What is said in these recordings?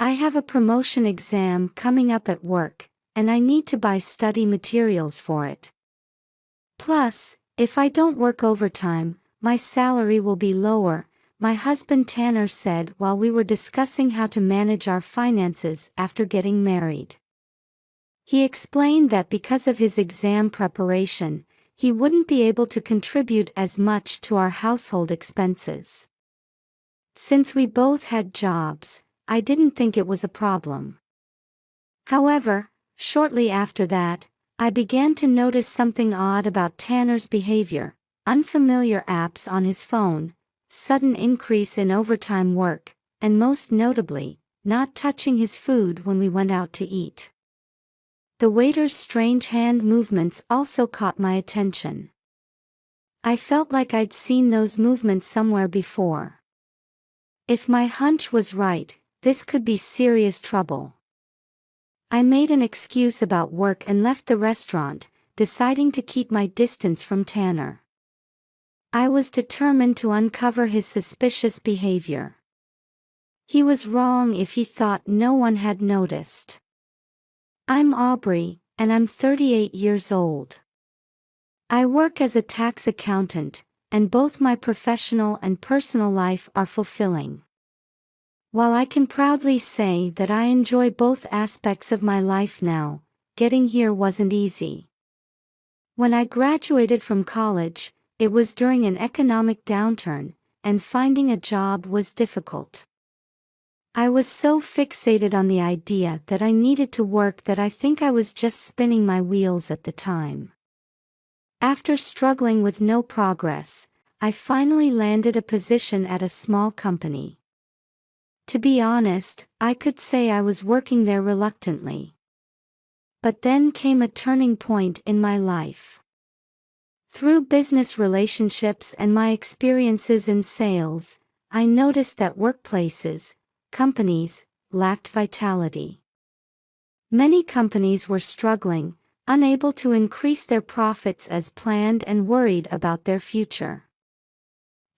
I have a promotion exam coming up at work, and I need to buy study materials for it. Plus, if I don't work overtime, my salary will be lower, my husband Tanner said while we were discussing how to manage our finances after getting married. He explained that because of his exam preparation, he wouldn't be able to contribute as much to our household expenses. Since we both had jobs, I didn't think it was a problem. However, shortly after that, I began to notice something odd about Tanner's behavior: unfamiliar apps on his phone, sudden increase in overtime work, and most notably, not touching his food when we went out to eat. The waiter's strange hand movements also caught my attention. I felt like I'd seen those movements somewhere before. If my hunch was right, this could be serious trouble. I made an excuse about work and left the restaurant, deciding to keep my distance from Tanner. I was determined to uncover his suspicious behavior. He was wrong if he thought no one had noticed. I'm Aubrey, and I'm 38 years old. I work as a tax accountant, and both my professional and personal life are fulfilling. While I can proudly say that I enjoy both aspects of my life now, getting here wasn't easy. When I graduated from college, it was during an economic downturn, and finding a job was difficult. I was so fixated on the idea that I needed to work that I think I was just spinning my wheels at the time. After struggling with no progress, I finally landed a position at a small company. To be honest, I could say I was working there reluctantly. But then came a turning point in my life. Through business relationships and my experiences in sales, I noticed that companies, lacked vitality. Many companies were struggling, unable to increase their profits as planned and worried about their future.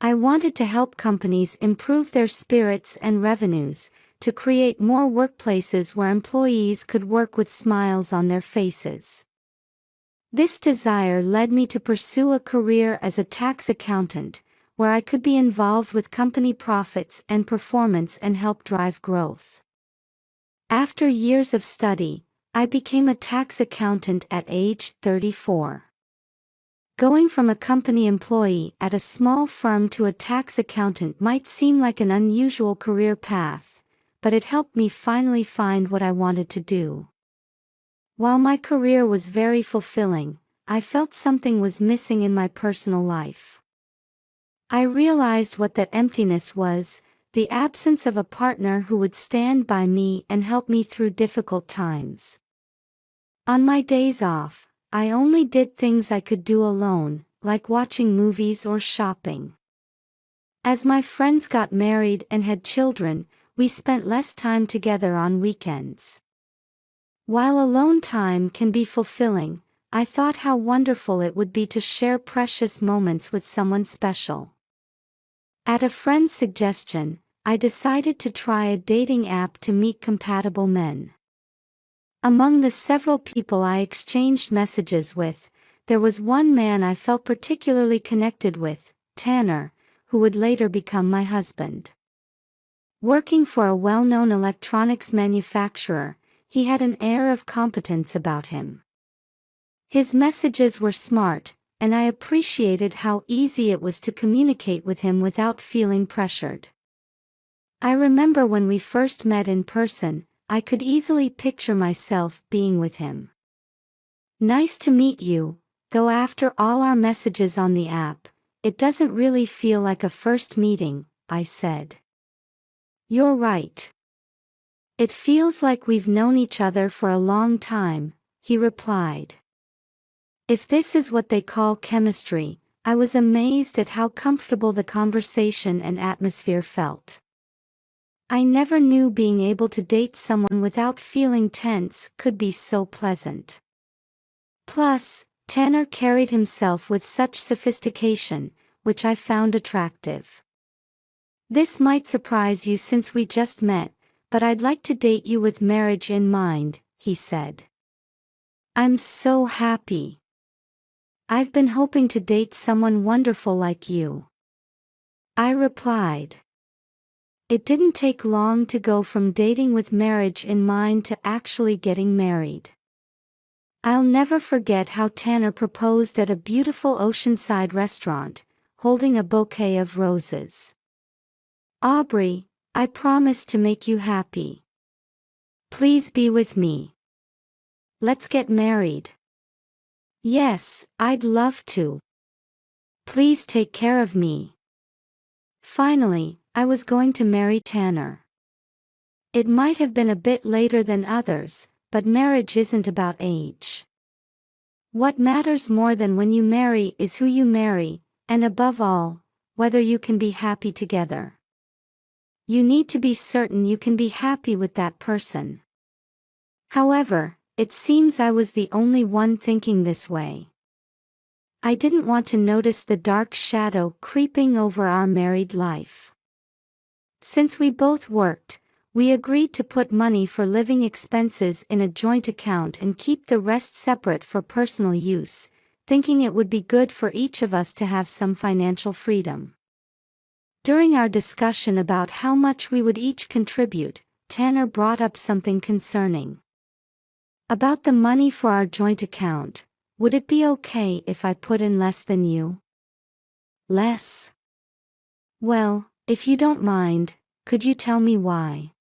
I wanted to help companies improve their spirits and revenues, to create more workplaces where employees could work with smiles on their faces. This desire led me to pursue a career as a tax accountant, where I could be involved with company profits and performance and help drive growth. After years of study, I became a tax accountant at age 34. Going from a company employee at a small firm to a tax accountant might seem like an unusual career path, but it helped me finally find what I wanted to do. While my career was very fulfilling, I felt something was missing in my personal life. I realized what that emptiness was: the absence of a partner who would stand by me and help me through difficult times. On my days off, I only did things I could do alone, like watching movies or shopping. As my friends got married and had children, we spent less time together on weekends. While alone time can be fulfilling, I thought how wonderful it would be to share precious moments with someone special. At a friend's suggestion, I decided to try a dating app to meet compatible men. Among the several people I exchanged messages with, there was one man I felt particularly connected with, Tanner, who would later become my husband. Working for a well-known electronics manufacturer, he had an air of competence about him. His messages were smart, and I appreciated how easy it was to communicate with him without feeling pressured. I remember when we first met in person, I could easily picture myself being with him. "Nice to meet you, though after all our messages on the app, it doesn't really feel like a first meeting," I said. "You're right. It feels like we've known each other for a long time," he replied. If this is what they call chemistry, I was amazed at how comfortable the conversation and atmosphere felt. I never knew being able to date someone without feeling tense could be so pleasant. Plus, Tanner carried himself with such sophistication, which I found attractive. This might surprise you since we just met, but I'd like to date you with marriage in mind," he said. "I'm so happy. I've been hoping to date someone wonderful like you," I replied. It didn't take long to go from dating with marriage in mind to actually getting married. I'll never forget how Tanner proposed at a beautiful oceanside restaurant, holding a bouquet of roses. "Aubrey, I promise to make you happy. Please be with me. Let's get married." "Yes, I'd love to. Please take care of me." Finally, I was going to marry Tanner. It might have been a bit later than others, but marriage isn't about age. What matters more than when you marry is who you marry, and above all, whether you can be happy together. You need to be certain you can be happy with that person. However, it seems I was the only one thinking this way. I didn't want to notice the dark shadow creeping over our married life. Since we both worked, we agreed to put money for living expenses in a joint account and keep the rest separate for personal use, thinking it would be good for each of us to have some financial freedom. During our discussion about how much we would each contribute, Tanner brought up something concerning. "About the money for our joint account, would it be okay if I put in less than you?" "Less? Well, if you don't mind, could you tell me why?"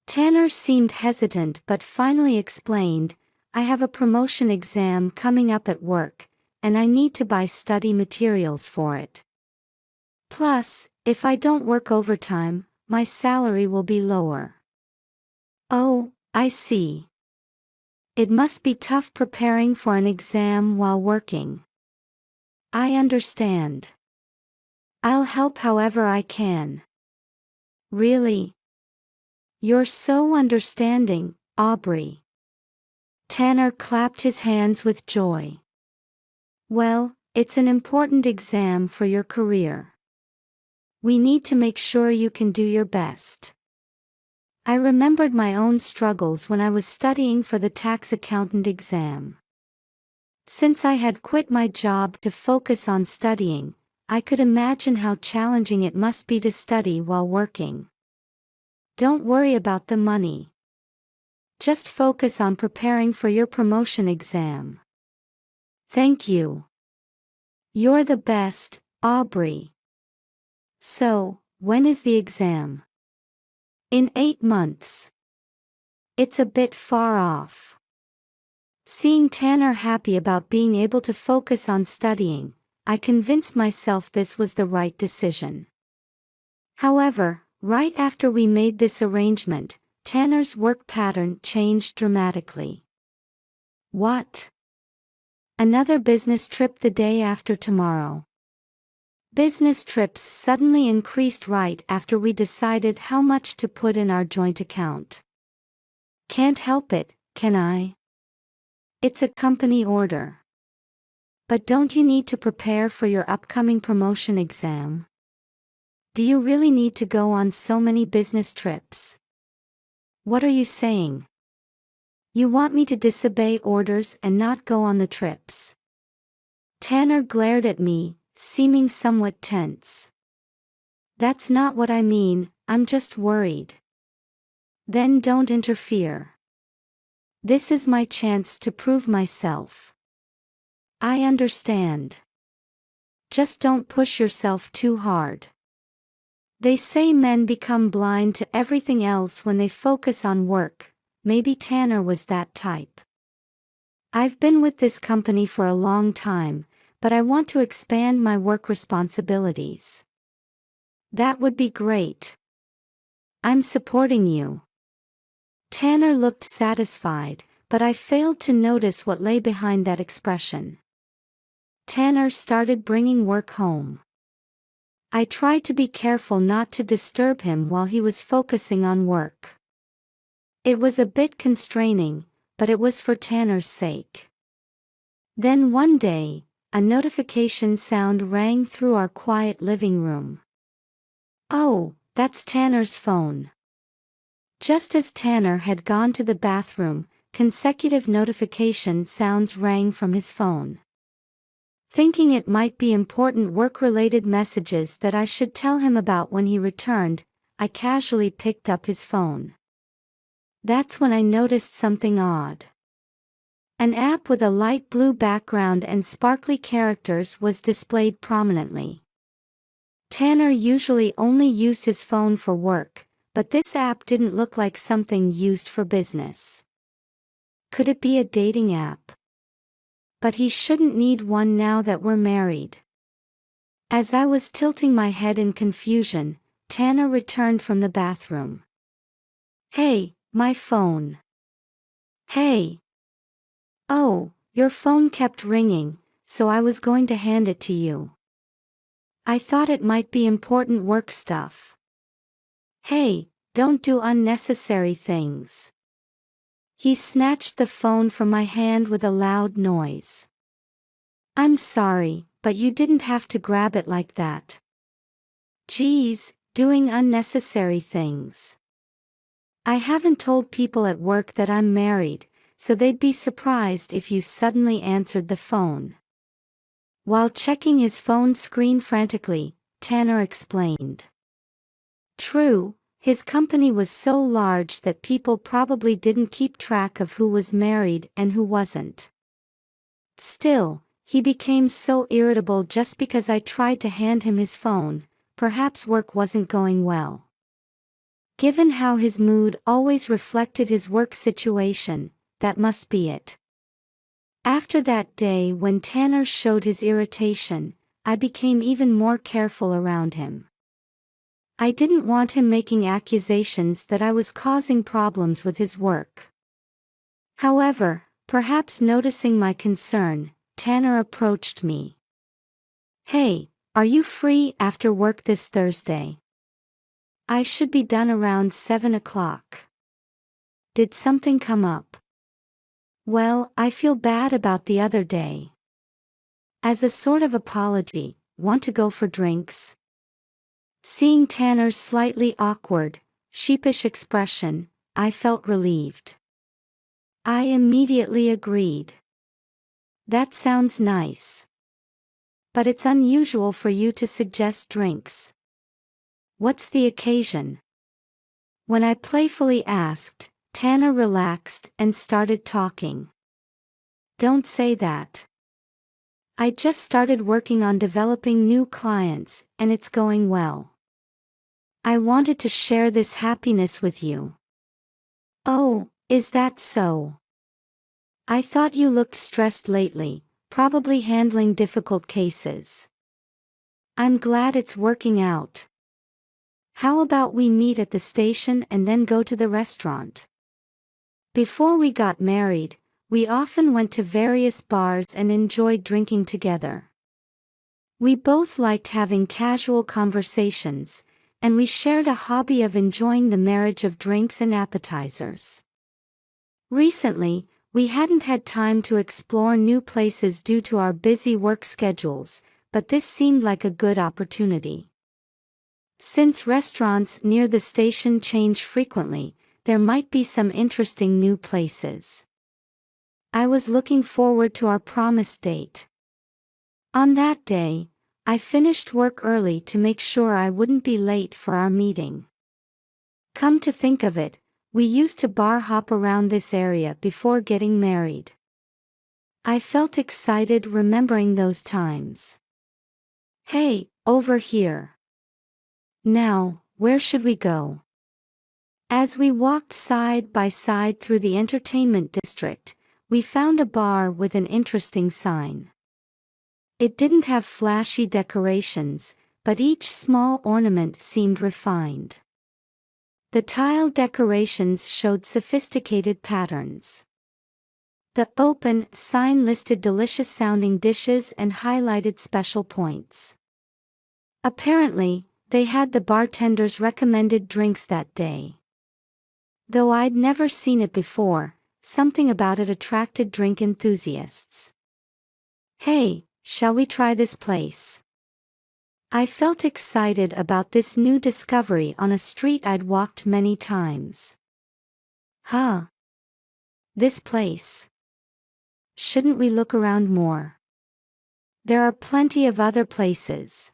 Tanner seemed hesitant but finally explained, "I have a promotion exam coming up at work, and I need to buy study materials for it. Plus, if I don't work overtime, my salary will be lower." "Oh, I see. It must be tough preparing for an exam while working." "I understand. I'll help however I can." "Really? You're so understanding, Aubrey." Tanner clapped his hands with joy. "Well, it's an important exam for your career. We need to make sure you can do your best." I remembered my own struggles when I was studying for the tax accountant exam. Since I had quit my job to focus on studying, I could imagine how challenging it must be to study while working. "Don't worry about the money. Just focus on preparing for your promotion exam." "Thank you. You're the best, Aubrey." "So, when is the exam?" "In 8 months. It's a bit far off." Seeing Tanner happy about being able to focus on studying, I convinced myself this was the right decision. However, right after we made this arrangement, Tanner's work pattern changed dramatically. "What? Another business trip the day after tomorrow?" Business trips suddenly increased right after we decided how much to put in our joint account. "Can't help it, can I? It's a company order." "But don't you need to prepare for your upcoming promotion exam? Do you really need to go on so many business trips?" "What are you saying? You want me to disobey orders and not go on the trips?" Tanner glared at me, seeming somewhat tense. "That's not what I mean, I'm just worried." "Then don't interfere. This is my chance to prove myself." "I understand. Just don't push yourself too hard. They say men become blind to everything else when they focus on work. Maybe Tanner was that type." "I've been with this company for a long time, but I want to expand my work responsibilities." "That would be great. I'm supporting you." Tanner looked satisfied, but I failed to notice what lay behind that expression. Tanner started bringing work home. I tried to be careful not to disturb him while he was focusing on work. It was a bit constraining, but it was for Tanner's sake. Then one day, a notification sound rang through our quiet living room. "Oh, that's Tanner's phone." Just as Tanner had gone to the bathroom, consecutive notification sounds rang from his phone. Thinking it might be important work-related messages that I should tell him about when he returned, I casually picked up his phone. That's when I noticed something odd. An app with a light blue background and sparkly characters was displayed prominently. Tanner usually only used his phone for work, but this app didn't look like something used for business. Could it be a dating app? But he shouldn't need one now that we're married. As I was tilting my head in confusion, Tanner returned from the bathroom. "Hey, my phone." "Hey." "Oh, your phone kept ringing, so I was going to hand it to you. I thought it might be important work stuff." "Hey, don't do unnecessary things." He snatched the phone from my hand with a loud noise. "I'm sorry, but you didn't have to grab it like that." "Geez, doing unnecessary things. I haven't told people at work that I'm married, so they'd be surprised if you suddenly answered the phone." While checking his phone screen frantically, Tanner explained. True, his company was so large that people probably didn't keep track of who was married and who wasn't. Still, he became so irritable just because I tried to hand him his phone. Perhaps work wasn't going well. Given how his mood always reflected his work situation, that must be it. After that day when Tanner showed his irritation, I became even more careful around him. I didn't want him making accusations that I was causing problems with his work. However, perhaps noticing my concern, Tanner approached me. "Hey, are you free after work this Thursday? I should be done around 7 o'clock. Did something come up?" "Well, I feel bad about the other day." As a sort of apology, want to go for drinks? Seeing Tanner's slightly awkward, sheepish expression, I felt relieved. I immediately agreed. "That sounds nice. But it's unusual for you to suggest drinks. What's the occasion?" When I playfully asked, Tanner relaxed and started talking. "Don't say that. I just started working on developing new clients, and it's going well. I wanted to share this happiness with you." "Oh, is that so? I thought you looked stressed lately, probably handling difficult cases." "I'm glad it's working out. How about we meet at the station and then go to the restaurant?" Before we got married, we often went to various bars and enjoyed drinking together. We both liked having casual conversations, and we shared a hobby of enjoying the marriage of drinks and appetizers. Recently, we hadn't had time to explore new places due to our busy work schedules, but this seemed like a good opportunity. Since restaurants near the station change frequently, there might be some interesting new places. I was looking forward to our promised date. On that day, I finished work early to make sure I wouldn't be late for our meeting. Come to think of it, we used to bar hop around this area before getting married. I felt excited remembering those times. "Hey, over here. Now, where should we go?" As we walked side by side through the entertainment district, we found a bar with an interesting sign. It didn't have flashy decorations, but each small ornament seemed refined. The tile decorations showed sophisticated patterns. The open sign listed delicious-sounding dishes and highlighted special points. Apparently, they had the bartender's recommended drinks that day. Though I'd never seen it before, something about it attracted drink enthusiasts. "Hey, shall we try this place?" I felt excited about this new discovery on a street I'd walked many times. Huh? This place. Shouldn't we look around more? There are plenty of other places.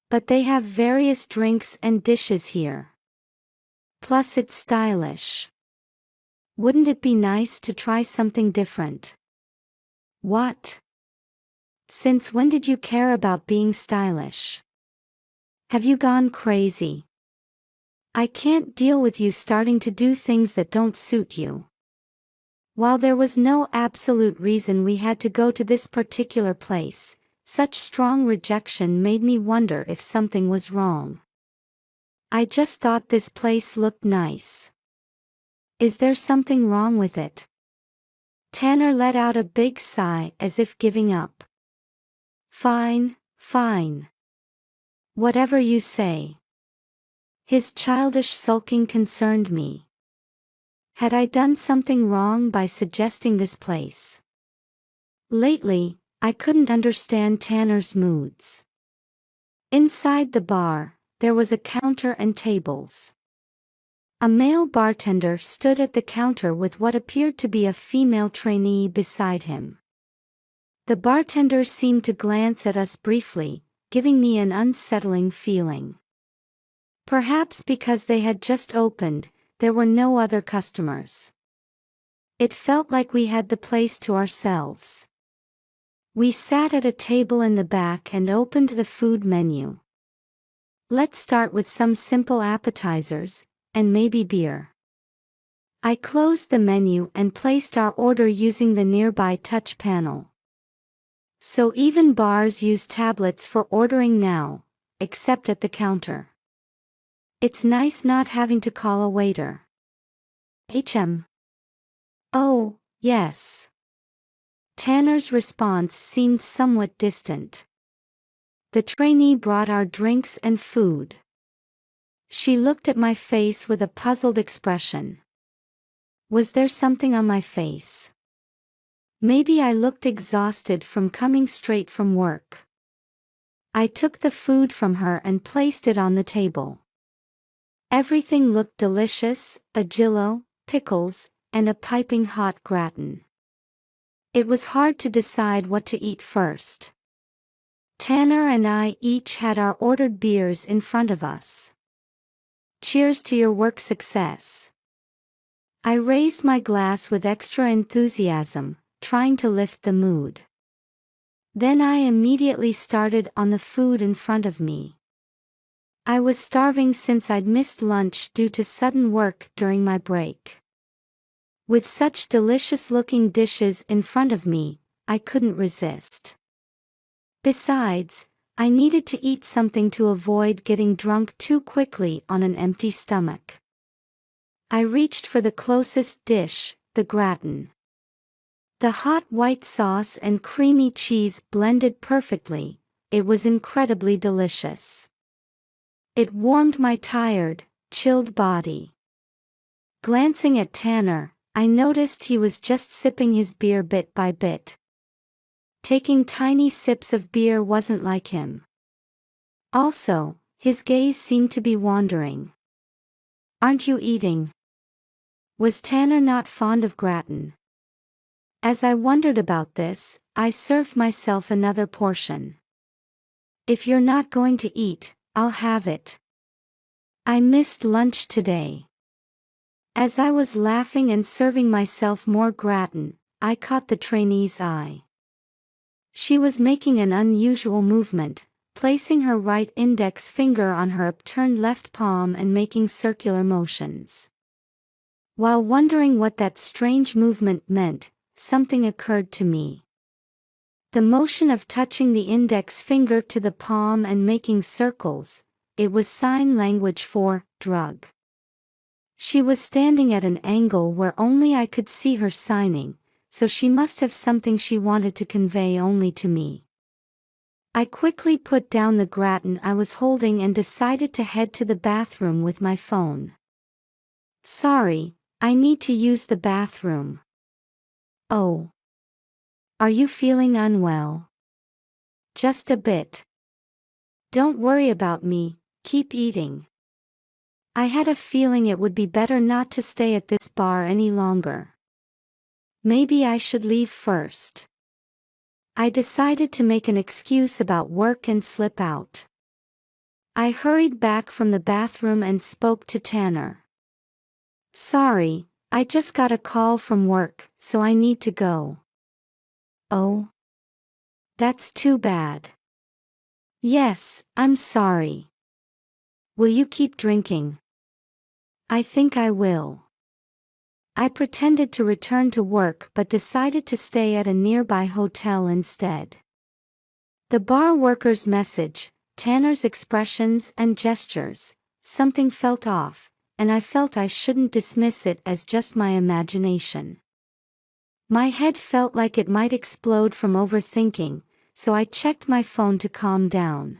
But they have various drinks and dishes here. Plus it's stylish. Wouldn't it be nice to try something different? What? Since when did you care about being stylish? Have you gone crazy? I can't deal with you starting to do things that don't suit you. While there was no absolute reason we had to go to this particular place, such strong rejection made me wonder if something was wrong. I just thought this place looked nice. Is there something wrong with it? Tanner let out a big sigh as if giving up. Fine, fine. Whatever you say. His childish sulking concerned me. Had I done something wrong by suggesting this place? Lately, I couldn't understand Tanner's moods. Inside the bar, there was a counter and tables. A male bartender stood at the counter with what appeared to be a female trainee beside him. The bartender seemed to glance at us briefly, giving me an unsettling feeling. Perhaps because they had just opened, there were no other customers. It felt like we had the place to ourselves. We sat at a table in the back and opened the food menu. Let's start with some simple appetizers, and maybe beer. I closed the menu and placed our order using the nearby touch panel. So even bars use tablets for ordering now, except at the counter. It's nice not having to call a waiter. Oh, yes. Tanner's response seemed somewhat distant. The trainee brought our drinks and food. She looked at my face with a puzzled expression. Was there something on my face? Maybe I looked exhausted from coming straight from work. I took the food from her and placed it on the table. Everything looked delicious: a jillo, pickles, and a piping hot gratin. It was hard to decide what to eat first. Tanner and I each had our ordered beers in front of us. Cheers to your work success. I raised my glass with extra enthusiasm, trying to lift the mood. Then I immediately started on the food in front of me. I was starving since I'd missed lunch due to sudden work during my break. With such delicious-looking dishes in front of me, I couldn't resist. Besides, I needed to eat something to avoid getting drunk too quickly on an empty stomach. I reached for the closest dish, the gratin. The hot white sauce and creamy cheese blended perfectly. It was incredibly delicious. It warmed my tired, chilled body. Glancing at Tanner, I noticed he was just sipping his beer bit by bit. Taking tiny sips of beer wasn't like him. Also, his gaze seemed to be wandering. Aren't you eating? Was Tanner not fond of gratin? As I wondered about this, I served myself another portion. If you're not going to eat, I'll have it. I missed lunch today. As I was laughing and serving myself more gratin, I caught the trainee's eye. She was making an unusual movement, placing her right index finger on her upturned left palm and making circular motions. While wondering what that strange movement meant, something occurred to me. The motion of touching the index finger to the palm and making circles, it was sign language for drug. She was standing at an angle where only I could see her signing, so she must have something she wanted to convey only to me. I quickly put down the gratin I was holding and decided to head to the bathroom with my phone. Sorry, I need to use the bathroom. Oh. Are you feeling unwell? Just a bit. Don't worry about me, keep eating. I had a feeling it would be better not to stay at this bar any longer. Maybe I should leave first. I decided to make an excuse about work and slip out. I hurried back from the bathroom and spoke to Tanner. Sorry, I just got a call from work, so I need to go. Oh? That's too bad. Yes, I'm sorry. Will you keep drinking? I think I will. I pretended to return to work but decided to stay at a nearby hotel instead. The bar worker's message, Tanner's expressions and gestures, something felt off, and I felt I shouldn't dismiss it as just my imagination. My head felt like it might explode from overthinking, so I checked my phone to calm down.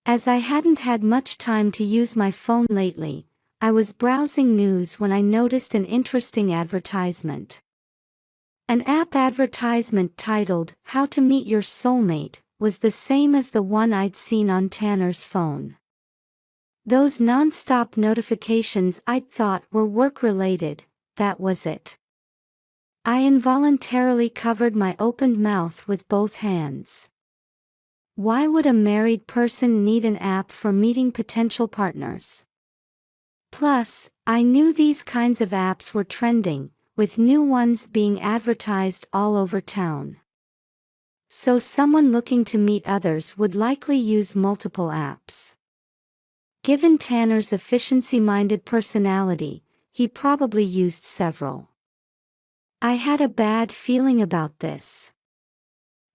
As I hadn't had much time to use my phone lately, I was browsing news when I noticed an interesting advertisement. An app advertisement titled, "How to Meet Your Soulmate," was the same as the one I'd seen on Tanner's phone. Those non-stop notifications I'd thought were work-related, that was it. I involuntarily covered my opened mouth with both hands. Why would a married person need an app for meeting potential partners? Plus, I knew these kinds of apps were trending, with new ones being advertised all over town. So someone looking to meet others would likely use multiple apps. Given Tanner's efficiency-minded personality, he probably used several. I had a bad feeling about this.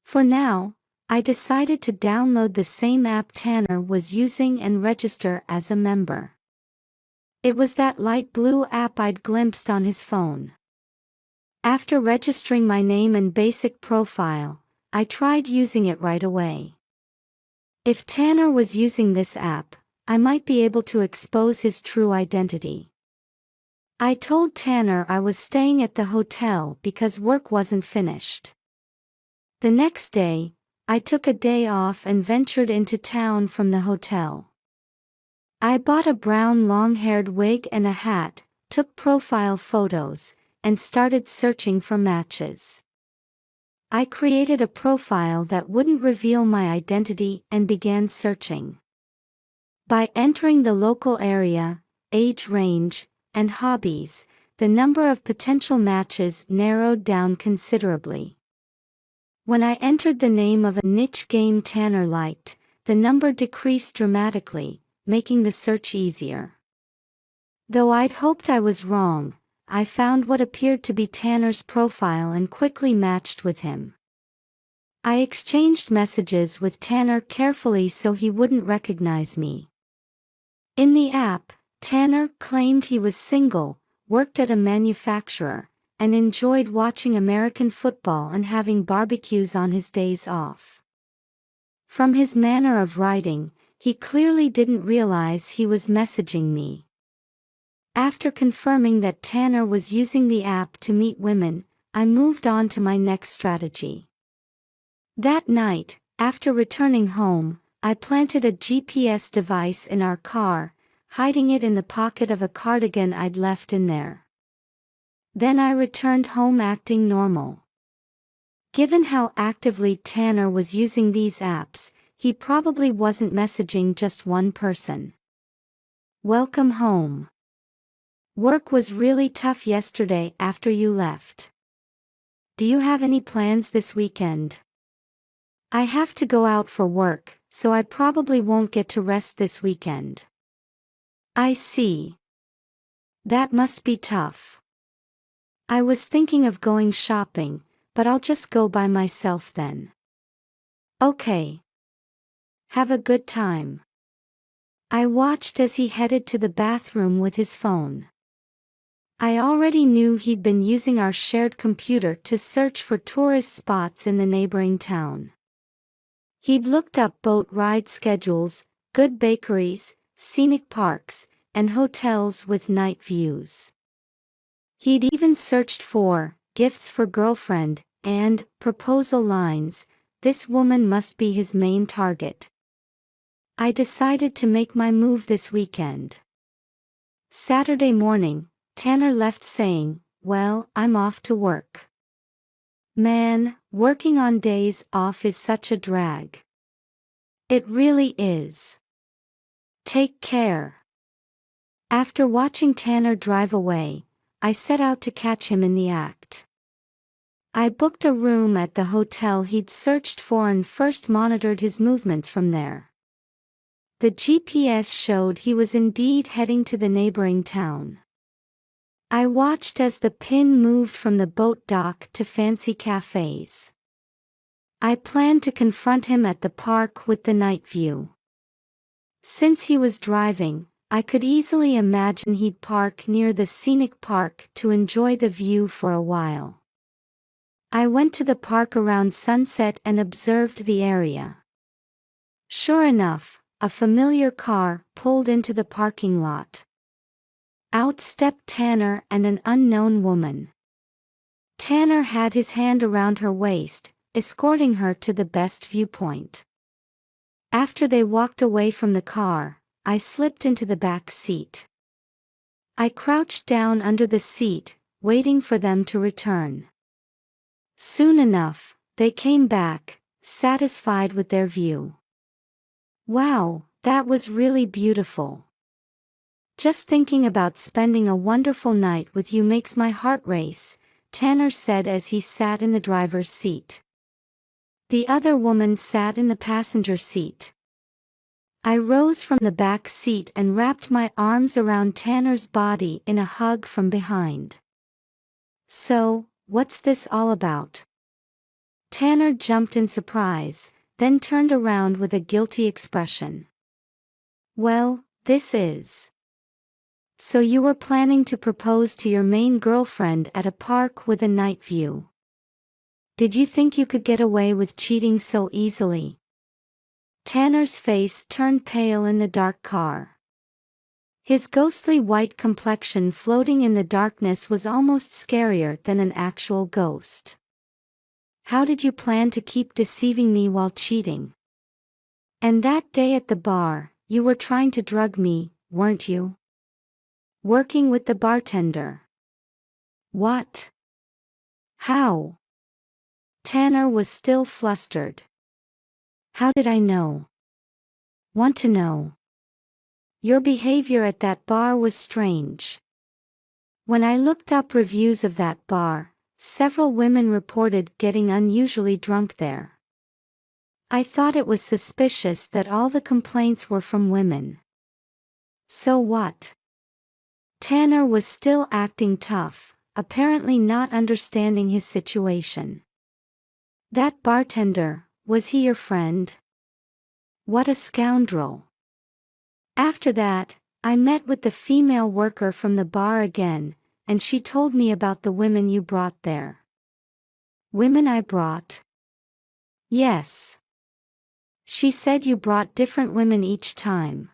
For now, I decided to download the same app Tanner was using and register as a member. It was that light blue app I'd glimpsed on his phone. After registering my name and basic profile, I tried using it right away. If Tanner was using this app, I might be able to expose his true identity. I told Tanner I was staying at the hotel because work wasn't finished. The next day, I took a day off and ventured into town from the hotel. I bought a brown long-haired wig and a hat, took profile photos, and started searching for matches. I created a profile that wouldn't reveal my identity and began searching. By entering the local area, age range, and hobbies, the number of potential matches narrowed down considerably. When I entered the name of a niche game Tanner liked, the number decreased dramatically, making the search easier. Though I'd hoped I was wrong, I found what appeared to be Tanner's profile and quickly matched with him. I exchanged messages with Tanner carefully so he wouldn't recognize me. In the app, Tanner claimed he was single, worked at a manufacturer, and enjoyed watching American football and having barbecues on his days off. From his manner of writing, he clearly didn't realize he was messaging me. After confirming that Tanner was using the app to meet women, I moved on to my next strategy. That night, after returning home, I planted a GPS device in our car, hiding it in the pocket of a cardigan I'd left in there. Then I returned home acting normal. Given how actively Tanner was using these apps, he probably wasn't messaging just one person. Welcome home. Work was really tough yesterday after you left. Do you have any plans this weekend? I have to go out for work, so I probably won't get to rest this weekend. I see. That must be tough. I was thinking of going shopping, but I'll just go by myself then. Okay. Have a good time. I watched as he headed to the bathroom with his phone. I already knew he'd been using our shared computer to search for tourist spots in the neighboring town. He'd looked up boat ride schedules, good bakeries, scenic parks, and hotels with night views. He'd even searched for gifts for girlfriend and proposal lines. This woman must be his main target. I decided to make my move this weekend. Saturday morning, Tanner left saying, "Well, I'm off to work." Man, working on days off is such a drag. It really is. Take care. After watching Tanner drive away, I set out to catch him in the act. I booked a room at the hotel he'd searched for and first monitored his movements from there. The GPS showed he was indeed heading to the neighboring town. I watched as the pin moved from the boat dock to fancy cafes. I planned to confront him at the park with the night view. Since he was driving, I could easily imagine he'd park near the scenic park to enjoy the view for a while. I went to the park around sunset and observed the area. Sure enough, a familiar car pulled into the parking lot. Out stepped Tanner and an unknown woman. Tanner had his hand around her waist, escorting her to the best viewpoint. After they walked away from the car, I slipped into the back seat. I crouched down under the seat, waiting for them to return. Soon enough, they came back, satisfied with their view. "Wow, that was really beautiful. Just thinking about spending a wonderful night with you makes my heart race," Tanner said as he sat in the driver's seat. The other woman sat in the passenger seat. I rose from the back seat and wrapped my arms around Tanner's body in a hug from behind. "So, what's this all about?" Tanner jumped in surprise, then turned around with a guilty expression. "Well, this is. So you were planning to propose to your main girlfriend at a park with a night view. Did you think you could get away with cheating so easily?" Tanner's face turned pale in the dark car. His ghostly white complexion floating in the darkness was almost scarier than an actual ghost. "How did you plan to keep deceiving me while cheating? And that day at the bar, you were trying to drug me, weren't you? Working with the bartender." "What? How?" Tanner was still flustered. "How did I know?" "Want to know? Your behavior at that bar was strange. When I looked up reviews of that bar, several women reported getting unusually drunk there. I thought it was suspicious that all the complaints were from women." "So what?" Tanner was still acting tough, apparently not understanding his situation. "That bartender, was he your friend?" "What a scoundrel." "After that, I met with the female worker from the bar again, and she told me about the women you brought there." "Women I brought?" "Yes. She said you brought different women each time."